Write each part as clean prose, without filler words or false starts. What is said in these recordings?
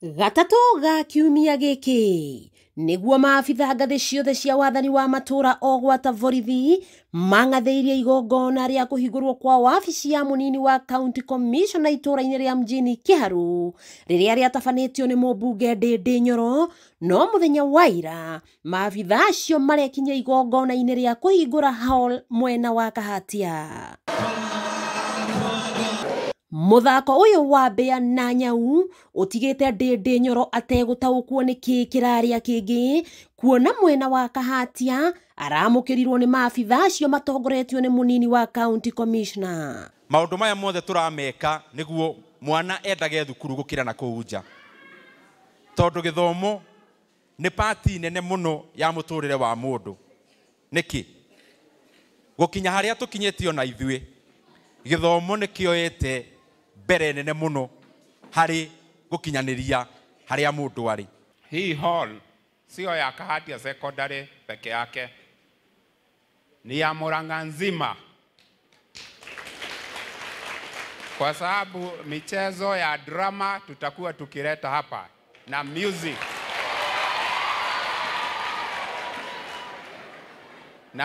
Gatatũ ga kiumia gĩkĩ nĩguo maabitha ngathĩ ciothe cia wathani wa matũra o gwata borithi mangathĩirie igongona rĩa kũhingũrwo kwa wabici ya mũnini wa county commissioner itũra-inĩ rĩa mjini Kiharu rĩrĩa rĩatabanĩtio nĩ mũmbunge Ndĩndĩ Nyoro. No mũthenya wa ira maabitha acio marekinyia igongona-inĩ rĩa kũhingũra hall mwena wa Kahatia. Muthako uyu wa mbĩa na nyau utigite Ndĩndĩ Nyoro ategũtaũkwo nĩ kĩĩ kĩrarĩa kĩngĩ, kuona mwena wa Kahatia aramukirirwo nĩ maabitha acio matongoretio nĩ mũnini wa county commissioner. Maũndũ maya mothe turameka nĩguo mwana endage thukuru gũkira na kũu nja, tondũ gĩthomo nĩ pati nene mũno ya mũtũrĩre wa mũndũ. Nĩkĩ gũkinya harĩa tũkinyĩtio na ithuĩ, gĩthomo nĩkĩoete mbere nene mũno harĩ gũkinyanĩria harĩa mũndũ arĩ. Hii hall sio ya Kahatia secondary peke yake, ni ya Murang'a nzima, kwa sababu michezo ya drama tutakuwa tukileta hapa na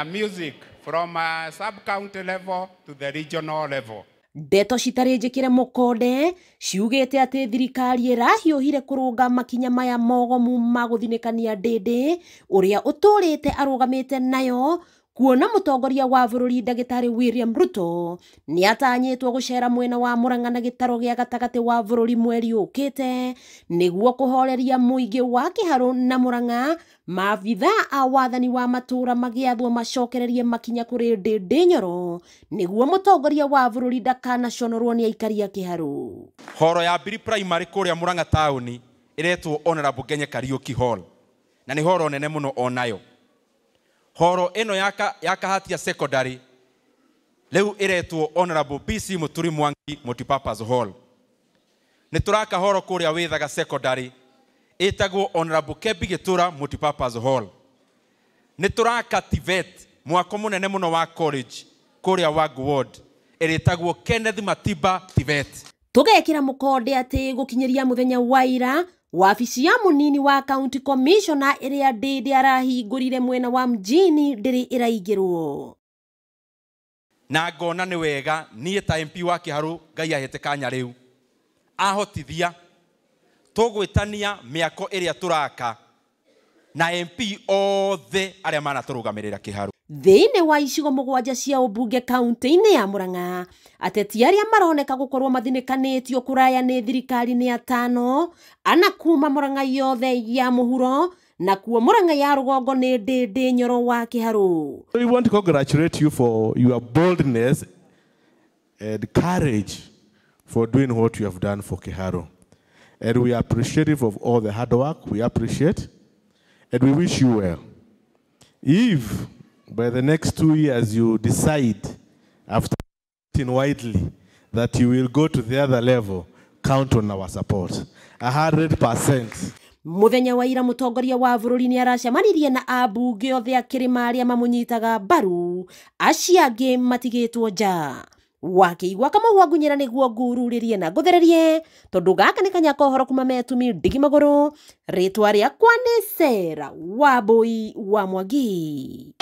music from sub-county level to the regional level. Ndeto citarĩ njĩkĩre mũkonde ciugĩte atĩ thirikari ĩrahiũhire kũrũnga makinya maya mogomu ma gũthinĩkania Ndĩndĩ ũrĩa ũtũrĩte arũgamĩte nayo, kuona mũtongoria wa bũrũri Ndagĩtarĩ William Ruto nĩ atanyĩtwo gũcera mwena wa Murang'a na gĩtaro gĩa gatagatĩ wa bũrũri mweri ũkĩte nĩguo kũhoreria mũingĩ wa Kiharu na Murang'a. Maabitha a wathani wa matũra magĩathwo macokererie makinya kũrĩ Ndĩndĩ Nyoro nĩguo mũtongoria wa bũrũri ndakanaconorwo nĩ aikari a Kiharu. Horo ya Mbiri Primary kũrĩa Murang'a taũni ĩretwo Honorable Ngenye Kariuki Hall, na nĩ horo nene mũno onayo. Horo ĩno ya Kahatia Secondary rĩu ĩretwo Honorable BC Muturi Mwangi Multipurpose Hall. Nĩ tũraka horo kũrĩa Wĩthaga Secondary ĩtagwo Honorable Kembi Gĩtũra Multipurpose Hall. Nĩ tũraka TVET mwako mũnene mũno wa college kũrĩa Wangũ Ward ĩrĩtagwo Kenneth Matiba TVET. Tũgekĩra mũkonde atĩ gũkinyĩria mũthenya wa ira wabici ya mũnini wa county commissioner ĩrĩa Ndĩndĩ arahingũrire mwena wa mjini ndĩrĩ ĩraingĩrwo. Na ngona nĩ wega niĩ ta MP wa Kiharu Ngai ahete kanya rĩu ahotithia tũgwĩtania mĩako ĩrĩa tũraka na MP othe arĩa manatũrũgamĩrĩra Kiharu. Thĩinĩ wa icigo mũgwanja cia ũmbunge kaunti-inĩ ya Murang'a, ateti arĩa maroneka gũkorwo mathinĩkanĩtio kũraya nĩ thirikari nĩ atano, ana kuma Murang'a yothe ya mũhuro na kuo Murang'a ya rũgongo nĩ Ndĩndĩ Nyoro wa Kiharu. We want to congratulate you for your boldness and courage for doing what you have done for Kiharu. And we are appreciative of all the hard work. We appreciate and we wish you well. If by the next 2 years you decide, after voting widely, that you will go to the other level, count on our support. 100%. Muthenya wa ira mũtongoria wa bũrũri nĩ aracemanirie na ambunge othe a kĩrĩma arĩa mamũnyitaga mbaru, acio angĩ matigĩtwo nja. Wakĩigua Kamau wa Ngunyĩra nĩguo ngururĩrie na ngũthererie, tondũ gaka nĩ kanya kohoro kuma Metumi Ndigi Magũrũ. Rĩtwa rĩakwa nĩ Sarah Wambui wa Mwangi.